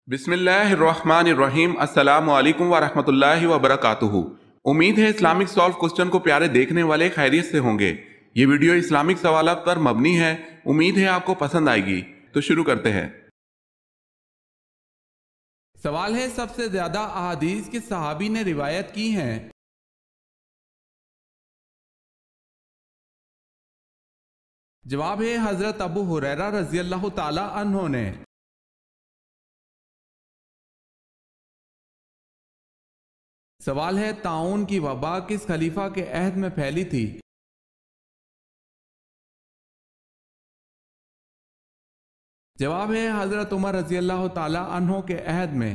بسم اللہ الرحمن الرحیم۔ السلام علیکم ورحمۃ اللہ وبرکاتہ۔ امید ہے اسلامک سالو کوسچن کو پیارے دیکھنے والے خیریت سے ہوں گے۔ یہ ویڈیو اسلامک سوالات پر مبنی ہے، امید ہے آپ کو پسند آئے گی۔ تو شروع کرتے ہیں۔ سوال ہے، سب سے زیادہ احادیث کس صحابی نے روایت کی ہیں؟ جواب ہے حضرت ابو ہریرہ رضی اللہ تعالی عنہ نے۔ سوال ہے، طاعون کی وبا کس خلیفہ کے عہد میں پھیلی تھی؟ جواب ہے حضرت عمر رضی اللہ تعالی عنہ کے عہد میں۔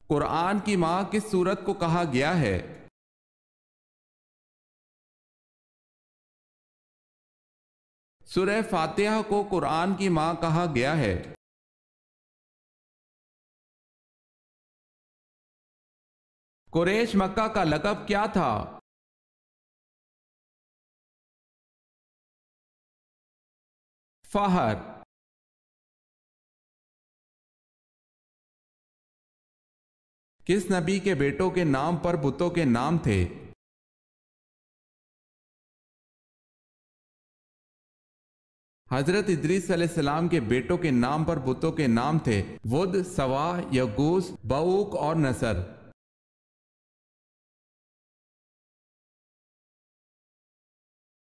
قرآن کی ماں کس سورت کو کہا گیا ہے؟ سورہ فاتحہ کو قرآن کی ماں کہا گیا ہے۔ قریش مکہ کا لقب کیا تھا؟ فہر۔ کس نبی کے بیٹوں کے نام پر بتوں کے نام تھے؟ حضرت ادریس علیہ السلام کے بیٹوں کے نام پر بتوں کے نام تھے ود، سوا، یغوث، بؤوق اور نصر۔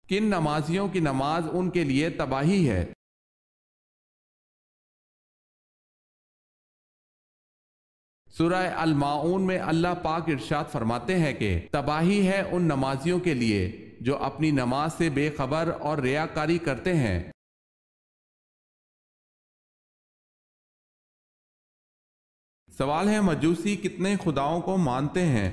کن نمازیوں کی نماز ان کے لیے تباہی ہے؟ سورہ الماعون میں اللہ پاک ارشاد فرماتے ہیں کہ تباہی ہے ان نمازیوں کے لیے جو اپنی نماز سے بے خبر اور ریاکاری کرتے ہیں۔ سوال ہے، مجوسی کتنے خداؤں کو مانتے ہیں؟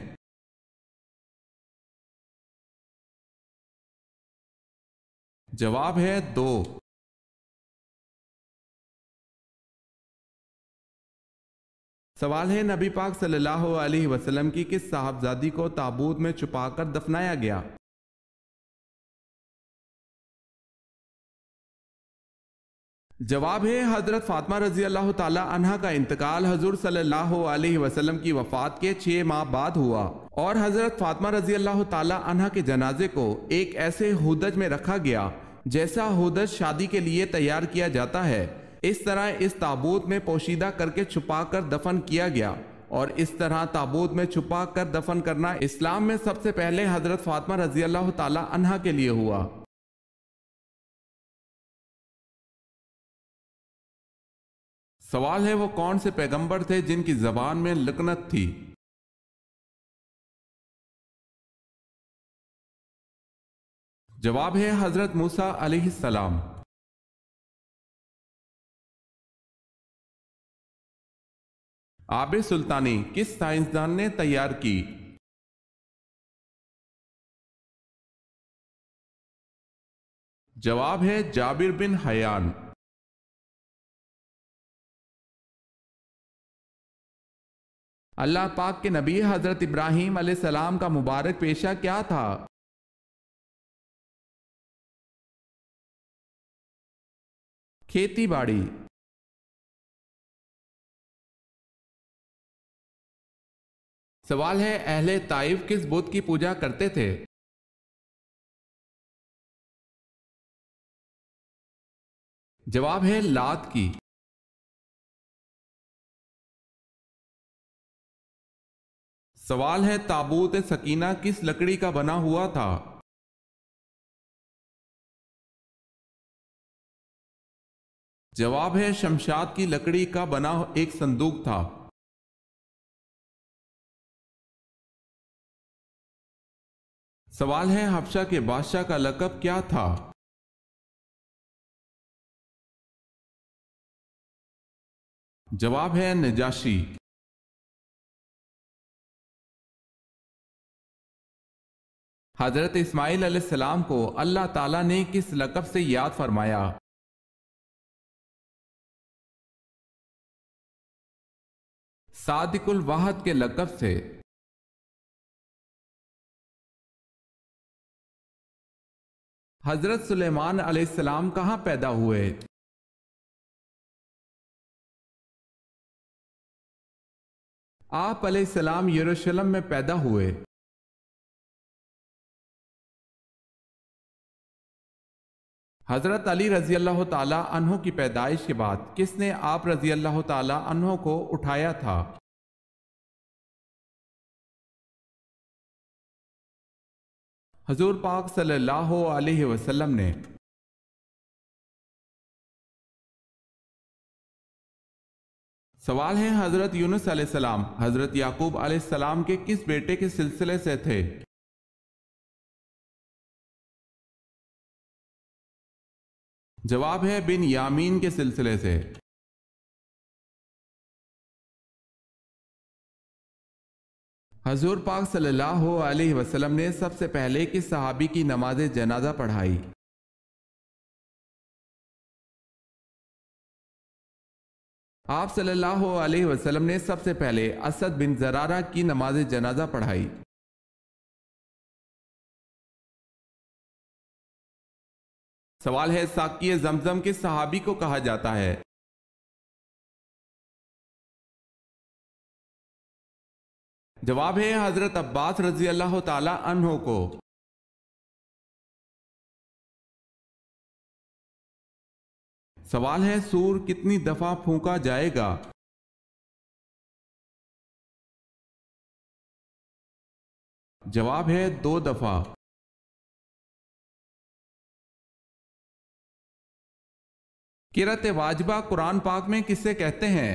جواب ہے 2۔ سوال ہے، نبی پاک صلی اللہ علیہ وسلم کی کس صاحبزادی کو تابوت میں چھپا کر دفنایا گیا؟ جواب ہے حضرت فاطمہ رضی اللہ تعالی عنہ کا انتقال حضور صلی اللہ علیہ وسلم کی وفات کے 6 ماہ بعد ہوا، اور حضرت فاطمہ رضی اللہ تعالی عنہ کے جنازے کو ایک ایسے ہودج میں رکھا گیا جیسا ہودج شادی کے لیے تیار کیا جاتا ہے۔ اس طرح اس تابوت میں پوشیدہ کر کے چھپا کر دفن کیا گیا، اور اس طرح تابوت میں چھپا کر دفن کرنا اسلام میں سب سے پہلے حضرت فاطمہ رضی اللہ تعالی عنہ کے لیے ہوا۔ سوال ہے، وہ کون سے پیغمبر تھے جن کی زبان میں لکنت تھی؟ جواب ہے حضرت موسیٰ علیہ السلام۔ آب سلطانی کس سائنسدان نے تیار کی؟ جواب ہے جابر بن حیان۔ اللہ پاک کے نبی حضرت ابراہیم علیہ السلام کا مبارک پیشہ کیا تھا؟ کھیتی باڑی۔ سوال ہے، اہل طائف کس بت کی پوجا کرتے تھے؟ جواب ہے لات کی۔ سوال ہے، تابوت سکینہ کس لکڑی کا بنا ہوا تھا؟ جواب ہے شمشاد کی لکڑی کا بنا ایک صندوق تھا۔ سوال ہے، حبشہ کے بادشاہ کا لقب کیا تھا؟ جواب ہے نجاشی۔ حضرت اسماعیل علیہ السلام کو اللہ تعالیٰ نے کس لقب سے یاد فرمایا؟ صادق الوعد کے لقب سے۔ حضرت سلیمان علیہ السلام کہاں پیدا ہوئے؟ آپ علیہ السلام یروشلم میں پیدا ہوئے۔ حضرت علی رضی اللہ تعالی عنہ کی پیدائش کے بعد کس نے آپ رضی اللہ تعالی عنہ کو اٹھایا تھا؟ حضور پاک صلی اللہ علیہ وسلم نے۔ سوال ہے حضرت یونس علیہ السلام حضرت یعقوب علیہ السلام کے کس بیٹے کے سلسلے سے تھے؟ جواب ہے بن یامین کے سلسلے سے۔ حضور پاک صلی اللہ علیہ وسلم نے سب سے پہلے کس صحابی کی نماز جنازہ پڑھائی؟ آپ صلی اللہ علیہ وسلم نے سب سے پہلے اسد بن زرارہ کی نماز جنازہ پڑھائی۔ سوال ہے ساقی زمزم کس صحابی کو کہا جاتا ہے؟ جواب ہے حضرت عباس رضی اللہ تعالی عنہ کو۔ سوال ہے سور کتنی دفعہ پھونکا جائے گا؟ جواب ہے 2 دفعہ۔ قرأت واجبہ قرآن پاک میں کسے کہتے ہیں؟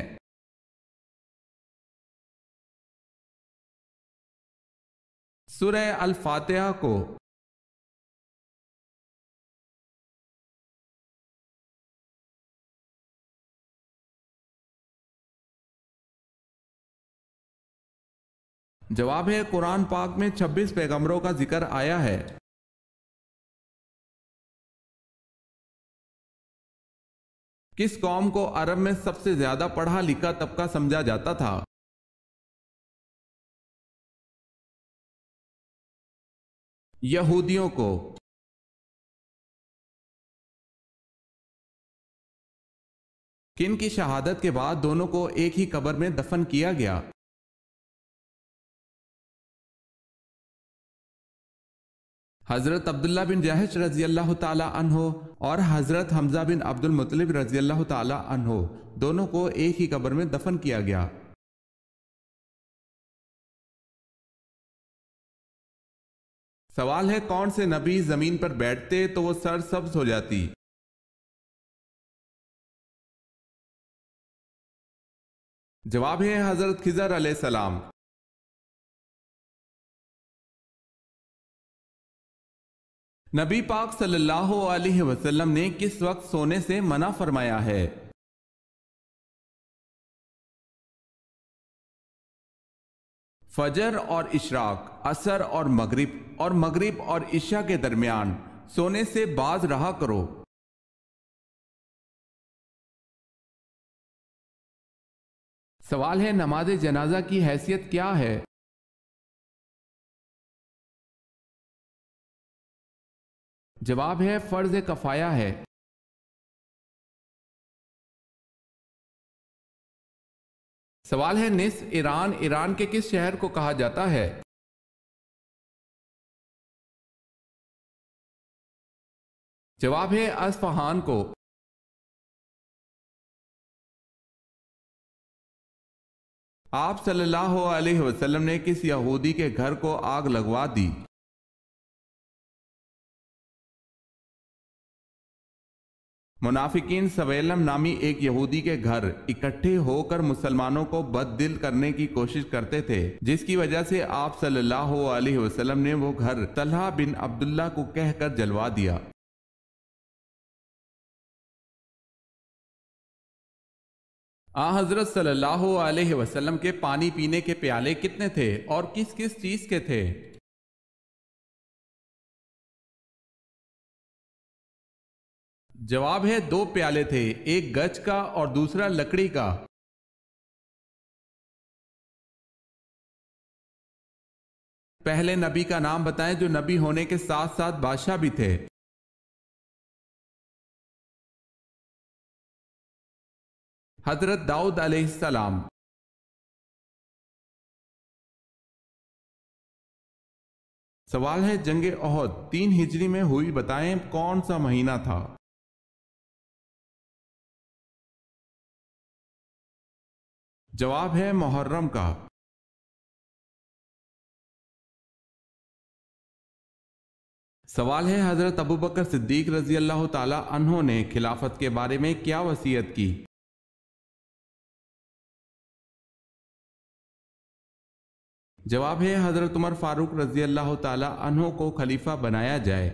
سورہ الفاتحہ کو۔ جواب ہے قرآن پاک میں 26 پیغمبروں کا ذکر آیا ہے۔ کس قوم کو عرب میں سب سے زیادہ پڑھا لکھا طبقہ سمجھا جاتا تھا؟ یہودیوں کو۔ کن کی شہادت کے بعد دونوں کو ایک ہی قبر میں دفن کیا گیا؟ حضرت عبداللہ بن جہش رضی اللہ تعالی عنہ اور حضرت حمزہ بن عبد المطلب رضی اللہ تعالی عنہ دونوں کو ایک ہی قبر میں دفن کیا گیا۔ سوال ہے کون سے نبی زمین پر بیٹھتے تو وہ سر سبز ہو جاتی؟ جواب ہے حضرت خضر علیہ السلام۔ نبی پاک صلی اللہ علیہ وسلم نے کس وقت سونے سے منع فرمایا ہے؟ فجر اور اشراق، عصر اور مغرب اور عشاء کے درمیان سونے سے باز رہا کرو۔ سوال ہے نماز جنازہ کی حیثیت کیا ہے؟ جواب ہے فرض کفایہ ہے۔ سوال ہے نصف ایران کے کس شہر کو کہا جاتا ہے؟ جواب ہے اصفہان کو۔ آپ صلی اللہ علیہ وسلم نے کس یہودی کے گھر کو آگ لگوا دی؟ منافقین سویلم نامی ایک یہودی کے گھر اکٹھے ہو کر مسلمانوں کو بد دل کرنے کی کوشش کرتے تھے، جس کی وجہ سے آپ صلی اللہ علیہ وسلم نے وہ گھر طلحہ بن عبداللہ کو کہہ کر جلوا دیا۔ حضرت صلی اللہ علیہ وسلم کے پانی پینے کے پیالے کتنے تھے اور کس کس چیز کے تھے؟ جواب ہے 2 پیالے تھے، ایک گچ کا اور دوسرا لکڑی کا۔ پہلے نبی کا نام بتائیں جو نبی ہونے کے ساتھ ساتھ بادشاہ بھی تھے۔ حضرت داؤد علیہ السلام۔ سوال ہے جنگ احد 3 ہجری میں ہوئی، بتائیں کون سا مہینہ تھا؟ جواب ہے محرم کا۔ سوال ہے حضرت ابوبکر صدیق رضی اللہ تعالی عنہ نے خلافت کے بارے میں کیا وصیت کی؟ جواب ہے حضرت عمر فاروق رضی اللہ تعالی عنہ کو خلیفہ بنایا جائے۔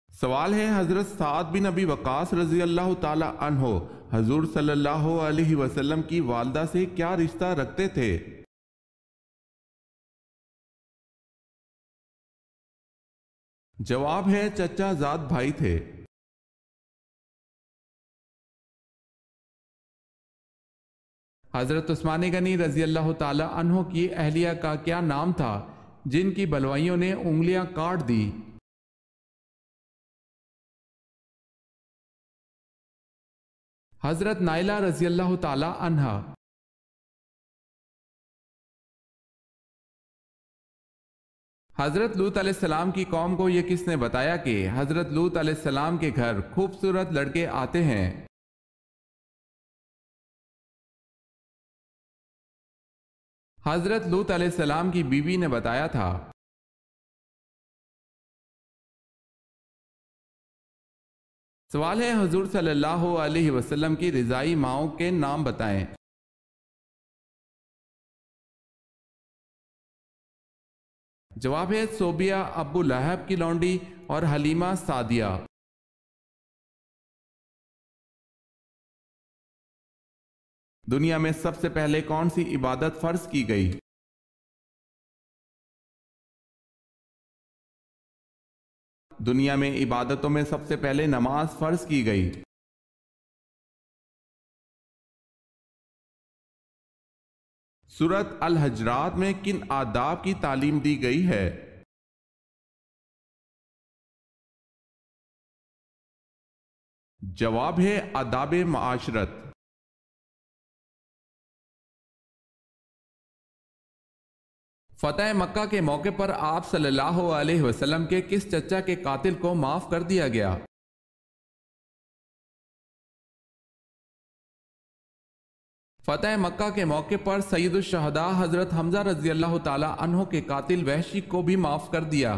سوال ہے حضرت سعد بن ابی وقاص رضی اللہ تعالی عنہ حضور صلی اللہ علیہ وسلم کی والدہ سے کیا رشتہ رکھتے تھے؟ جواب ہے چچا زاد بھائی تھے۔ حضرت عثمان غنی رضی اللہ تعالی عنہ کی اہلیہ کا کیا نام تھا جن کی بلوائیوں نے انگلیاں کاٹ دی؟ حضرت نائلہ رضی اللہ تعالی عنہا۔ حضرت لوط علیہ السلام کی قوم کو یہ کس نے بتایا کہ حضرت لوط علیہ السلام کے گھر خوبصورت لڑکے آتے ہیں؟ حضرت لوط علیہ السلام کی بیوی نے بتایا تھا۔ سوال ہے حضور صلی اللہ علیہ وسلم کی رضائی ماؤں کے نام بتائیں۔ جواب ہے صوبیہ ابو لہب کی لونڈی اور حلیمہ سعدیہ۔ دنیا میں سب سے پہلے کون سی عبادت فرض کی گئی؟ دنیا میں عبادتوں میں سب سے پہلے نماز فرض کی گئی۔ سورۃ الحجرات میں کن آداب کی تعلیم دی گئی ہے؟ جواب ہے آداب معاشرت۔ فتح مکہ کے موقع پر آپ صلی اللہ علیہ وسلم کے کس چچا کے قاتل کو معاف کر دیا گیا؟ فتح مکہ کے موقع پر سید الشہداء حضرت حمزہ رضی اللہ تعالی عنہ کے قاتل وحشی کو بھی معاف کر دیا۔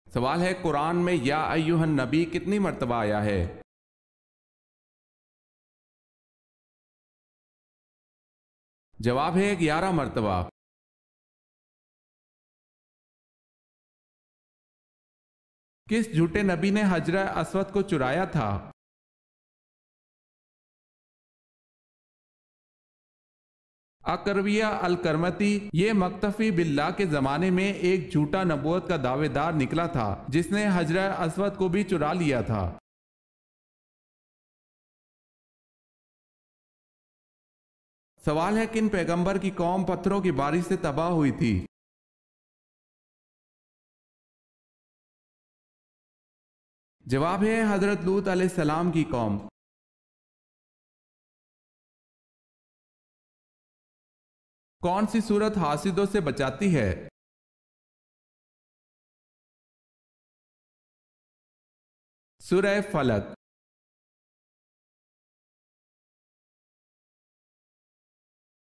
سوال ہے قرآن میں یا ایھا النبی کتنی مرتبہ آیا ہے؟ جواب ہے 11 مرتبہ۔ کس جھوٹے نبی نے حجر اسود کو چرایا تھا؟ اکرویہ الکرمتی یہ مقتفی باللہ کے زمانے میں ایک جھوٹا نبوت کا دعوے دار نکلا تھا جس نے حجر اسود کو بھی چرا لیا تھا۔ سوال ہے کن پیغمبر کی قوم پتھروں کی بارش سے تباہ ہوئی تھی؟ جواب ہے حضرت لوط علیہ السلام کی قوم۔ کون سی سورت حاسدوں سے بچاتی ہے؟ سورہ فلق۔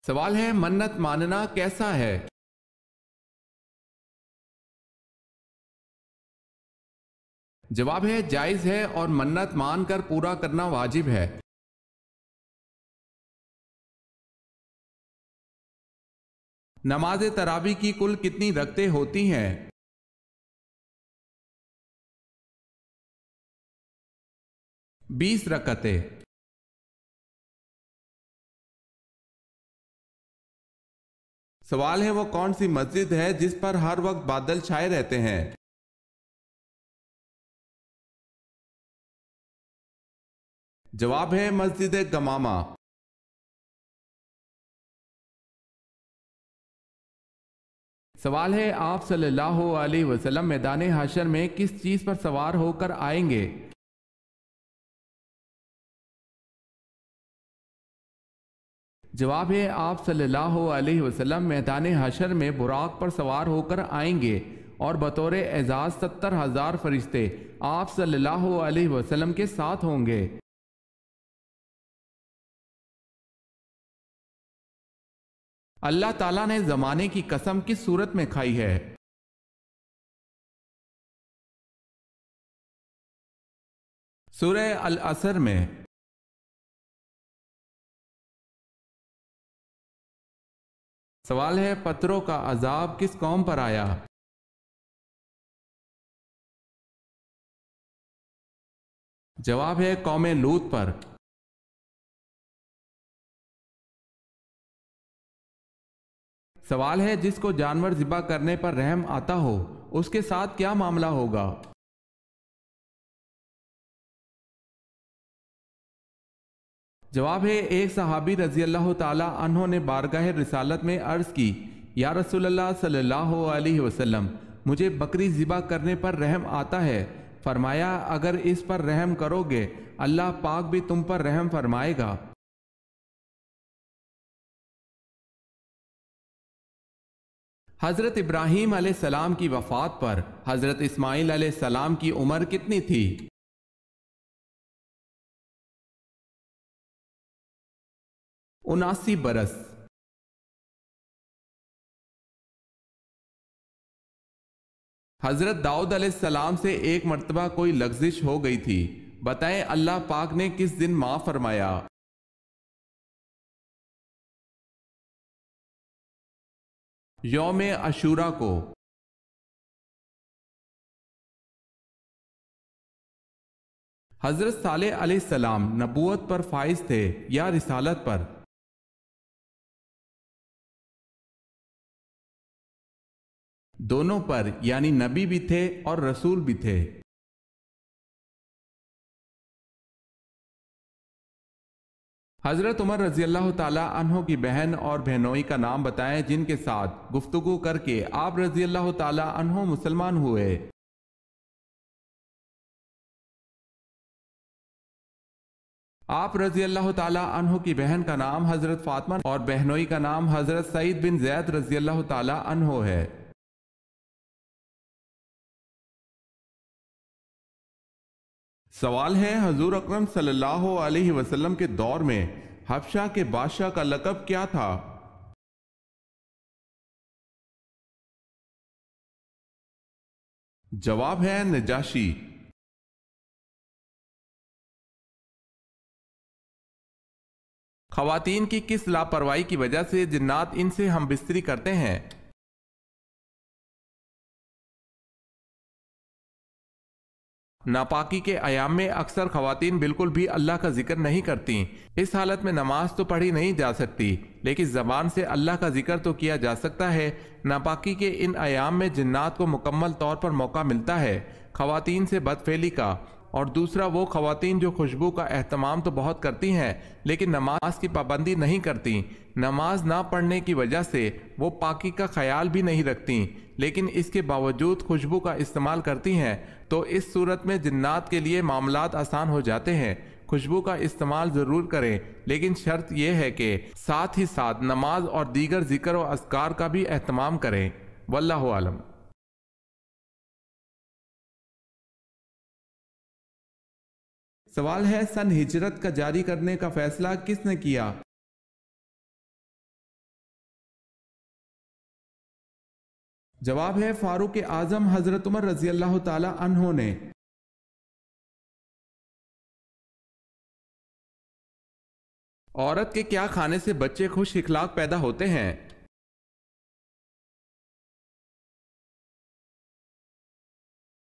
سوال ہے منت ماننا کیسا ہے؟ جواب ہے جائز ہے اور منت مان کر پورا کرنا واجب ہے۔ نماز تراویح کی کل کتنی رکعتیں ہوتی ہیں؟ 20 رکعتیں۔ سوال ہے وہ کون سی مسجد ہے جس پر ہر وقت بادل چھائے رہتے ہیں؟ جواب ہے مسجد گمامہ۔ سوال ہے آپ صلی اللہ علیہ وسلم میدان حشر میں کس چیز پر سوار ہو کر آئیں گے؟ جواب ہے آپ صلی اللہ علیہ وسلم میدان حشر میں براق پر سوار ہو کر آئیں گے اور بطور اعزاز 70,000 فرشتے آپ صلی اللہ علیہ وسلم کے ساتھ ہوں گے۔ اللہ تعالیٰ نے زمانے کی قسم کس صورت میں کھائی ہے؟ سورہ العصر میں۔ سوال ہے پتھروں کا عذاب کس قوم پر آیا؟ جواب ہے قوم لوط پر۔ سوال ہے جس کو جانور ذبح کرنے پر رحم آتا ہو اس کے ساتھ کیا معاملہ ہوگا؟ جواب ہے ایک صحابی رضی اللہ تعالی عنہ نے بارگاہ رسالت میں عرض کی، یا رسول اللہ صلی اللہ علیہ وسلم، مجھے بکری ذبح کرنے پر رحم آتا ہے۔ فرمایا اگر اس پر رحم کرو گے اللہ پاک بھی تم پر رحم فرمائے گا۔ حضرت ابراہیم علیہ السلام کی وفات پر حضرت اسماعیل علیہ السلام کی عمر کتنی تھی؟ 79 برس۔ حضرت داؤد علیہ السلام سے ایک مرتبہ کوئی لغزش ہو گئی تھی، بتائیں اللہ پاک نے کس دن معاف فرمایا؟ یوم عاشوراء کو۔ حضرت صالح علیہ السلام نبوت پر فائز تھے یا رسالت پر؟ دونوں پر، یعنی نبی بھی تھے اور رسول بھی تھے۔ حضرت عمر رضی اللہ تعالی عنہ کی بہن اور بہنوئی کا نام بتائیں جن کے ساتھ گفتگو کر کے آپ رضی اللہ تعالی عنہ مسلمان ہوئے۔ آپ رضی اللہ تعالی عنہ کی بہن کا نام حضرت فاطمہ اور بہنوئی کا نام حضرت سعید بن زید رضی اللہ تعالی عنہ ہے۔ سوال ہے حضور اکرم صلی اللہ علیہ وسلم کے دور میں حبشہ کے بادشاہ کا لقب کیا تھا؟ جواب ہے نجاشی۔ خواتین کی کس لاپرواہی کی وجہ سے جنات ان سے ہم بستری کرتے ہیں؟ ناپاکی کے ایام میں اکثر خواتین بالکل بھی اللہ کا ذکر نہیں کرتی۔ اس حالت میں نماز تو پڑھی نہیں جا سکتی لیکن زبان سے اللہ کا ذکر تو کیا جا سکتا ہے۔ ناپاکی کے ان ایام میں جنات کو مکمل طور پر موقع ملتا ہے خواتین سے بدفعلی کا، اور دوسرا وہ خواتین جو خوشبو کا اہتمام تو بہت کرتی ہیں لیکن نماز کی پابندی نہیں کرتی۔ نماز نہ پڑھنے کی وجہ سے وہ پاکی کا خیال بھی نہیں رکھتی لیکن اس کے باوجود خوشبو کا استعمال کرتی ہیں، تو اس صورت میں جنات کے لیے معاملات آسان ہو جاتے ہیں۔ خوشبو کا استعمال ضرور کریں لیکن شرط یہ ہے کہ ساتھ ہی ساتھ نماز اور دیگر ذکر و اذکار کا بھی اہتمام کریں۔ واللہ عالم۔ سوال ہے سن ہجرت کا جاری کرنے کا فیصلہ کس نے کیا؟ جواب ہے فاروق اعظم حضرت عمر رضی اللہ تعالی عنہ نے۔ عورت کے کیا کھانے سے بچے خوش اخلاق پیدا ہوتے ہیں؟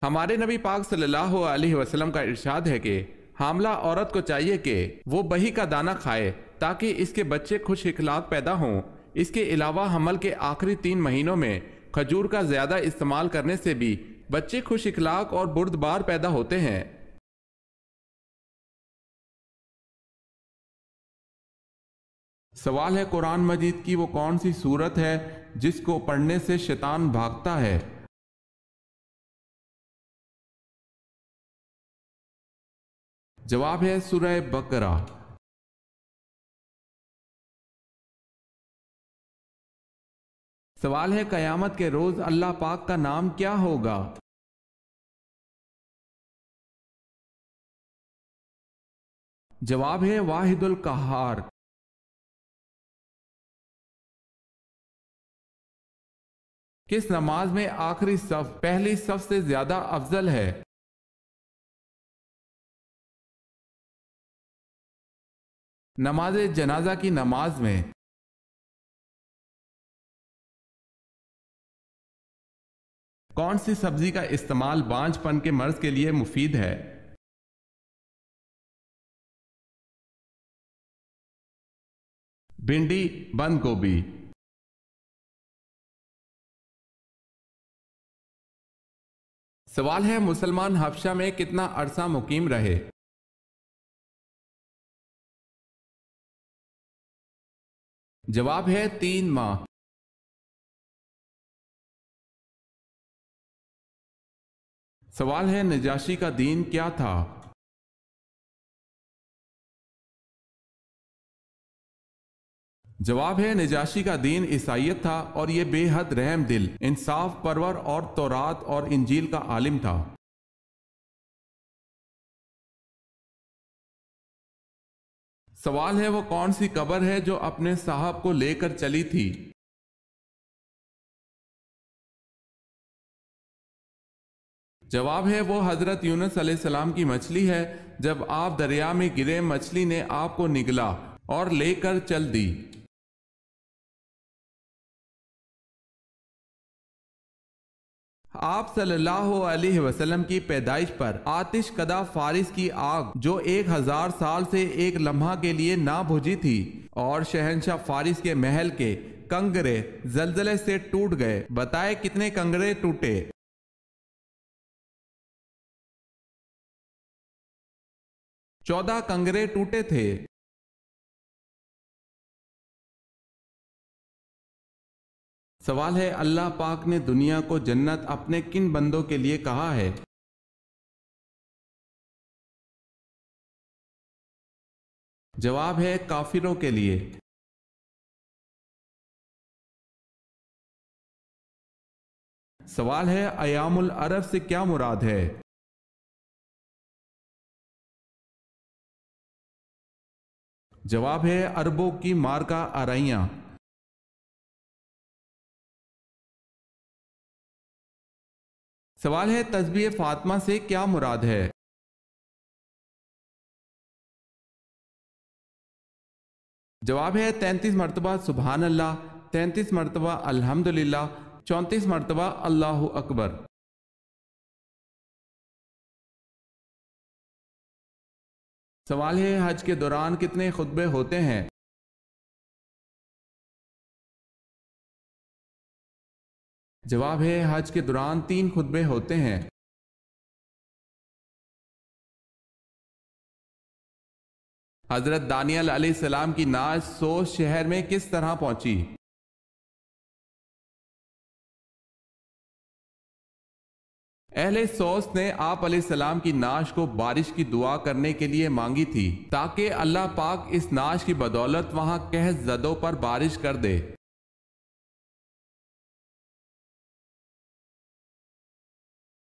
ہمارے نبی پاک صلی اللہ علیہ وسلم کا ارشاد ہے کہ حاملہ عورت کو چاہیے کہ وہ بہی کا دانہ کھائے تاکہ اس کے بچے خوش اخلاق پیدا ہوں۔ اس کے علاوہ حمل کے آخری 3 مہینوں میں کھجور کا زیادہ استعمال کرنے سے بھی بچے خوش اخلاق اور بردبار پیدا ہوتے ہیں۔ سوال ہے قرآن مجید کی وہ کون سی سورت ہے جس کو پڑھنے سے شیطان بھاگتا ہے؟ جواب ہے سورہ بقرہ۔ سوال ہے قیامت کے روز اللہ پاک کا نام کیا ہوگا؟ جواب ہے واحد القہار۔ کس نماز میں آخری صف پہلی صف سے زیادہ افضل ہے؟ نماز جنازہ کی نماز میں۔ کون سی سبزی کا استعمال بانجھ پن کے مرض کے لیے مفید ہے؟ بھنڈی، بند گوبھی۔ سوال ہے مسلمان حبشہ میں کتنا عرصہ مقیم رہے؟ جواب ہے 3 ماہ۔ سوال ہے نجاشی کا دین کیا تھا؟ جواب ہے نجاشی کا دین عیسائیت تھا اور یہ بے حد رحم دل، انصاف پرور اور تورات اور انجیل کا عالم تھا۔ سوال ہے وہ کون سی قبر ہے جو اپنے صاحب کو لے کر چلی تھی؟ جواب ہے وہ حضرت یونس علیہ السلام کی مچھلی ہے، جب آپ دریا میں گرے مچھلی نے آپ کو نگلا اور لے کر چل دی۔ آپ صلی اللہ علیہ وسلم کی پیدائش پر آتش کدہ فارس کی آگ جو 1000 سال سے ایک لمحہ کے لیے نہ بجھی تھی اور شہنشاہ فارس کے محل کے کنگرے زلزلے سے ٹوٹ گئے، بتائے کتنے کنگرے ٹوٹے؟ 14 کنگرے ٹوٹے تھے۔ سوال ہے اللہ پاک نے دنیا کو جنت اپنے کن بندوں کے لیے کہا ہے؟ جواب ہے کافروں کے لیے۔ سوال ہے ایام العرب سے کیا مراد ہے؟ جواب ہے عربوں کی مارکا آرائیاں۔ سوال ہے تسبیح فاطمہ سے کیا مراد ہے؟ جواب ہے 33 مرتبہ سبحان اللہ، 33 مرتبہ الحمدللہ، 34 مرتبہ اللہ اکبر۔ سوال ہے حج کے دوران کتنے خطبے ہوتے ہیں؟ جواب ہے حج کے دوران 3 خطبے ہوتے ہیں۔ حضرت دانیال علیہ السلام کی نعش سوس شہر میں کس طرح پہنچی؟ اہل سوس نے آپ علیہ السلام کی نعش کو بارش کی دعا کرنے کے لیے مانگی تھی تاکہ اللہ پاک اس نعش کی بدولت وہاں قحط زدوں پر بارش کر دے۔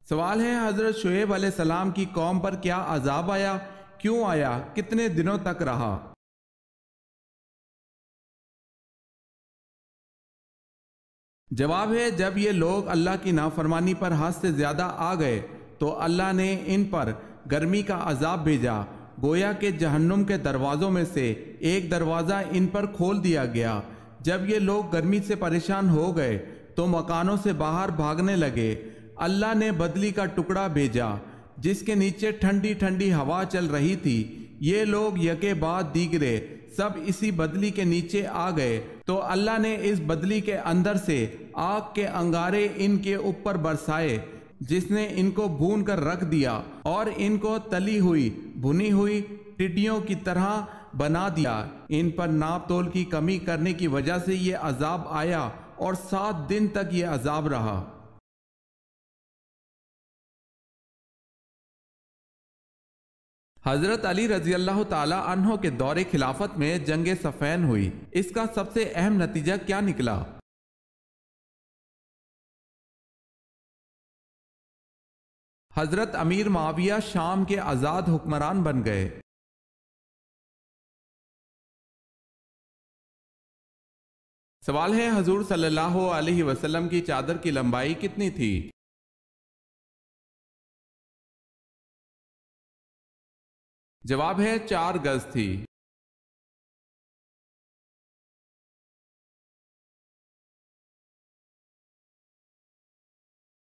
سوال ہے حضرت شعیب علیہ السلام کی قوم پر کیا عذاب آیا، کیوں آیا، کتنے دنوں تک رہا؟ جواب ہے جب یہ لوگ اللہ کی نافرمانی پر حد سے زیادہ آ گئے تو اللہ نے ان پر گرمی کا عذاب بھیجا، گویا کہ جہنم کے دروازوں میں سے ایک دروازہ ان پر کھول دیا گیا۔ جب یہ لوگ گرمی سے پریشان ہو گئے تو مکانوں سے باہر بھاگنے لگے۔ اللہ نے بدلی کا ٹکڑا بھیجا جس کے نیچے ٹھنڈی ٹھنڈی ہوا چل رہی تھی، یہ لوگ یکے بعد دیگرے سب اسی بدلی کے نیچے آ گئے تو اللہ نے اس بدلی کے اندر سے آگ کے انگارے ان کے اوپر برسائے جس نے ان کو بھون کر رکھ دیا اور ان کو تلی ہوئی بھنی ہوئی ٹڈیوں کی طرح بنا دیا۔ ان پر ناپ تول کی کمی کرنے کی وجہ سے یہ عذاب آیا اور 7 دن تک یہ عذاب رہا۔ حضرت علی رضی اللہ تعالی عنہ کے دور خلافت میں جنگ صفین ہوئی۔ اس کا سب سے اہم نتیجہ کیا نکلا؟ حضرت امیر معاویہ شام کے آزاد حکمران بن گئے۔ سوال ہے، حضور صلی اللہ علیہ وسلم کی چادر کی لمبائی کتنی تھی؟ جواب ہے 4 گز تھی۔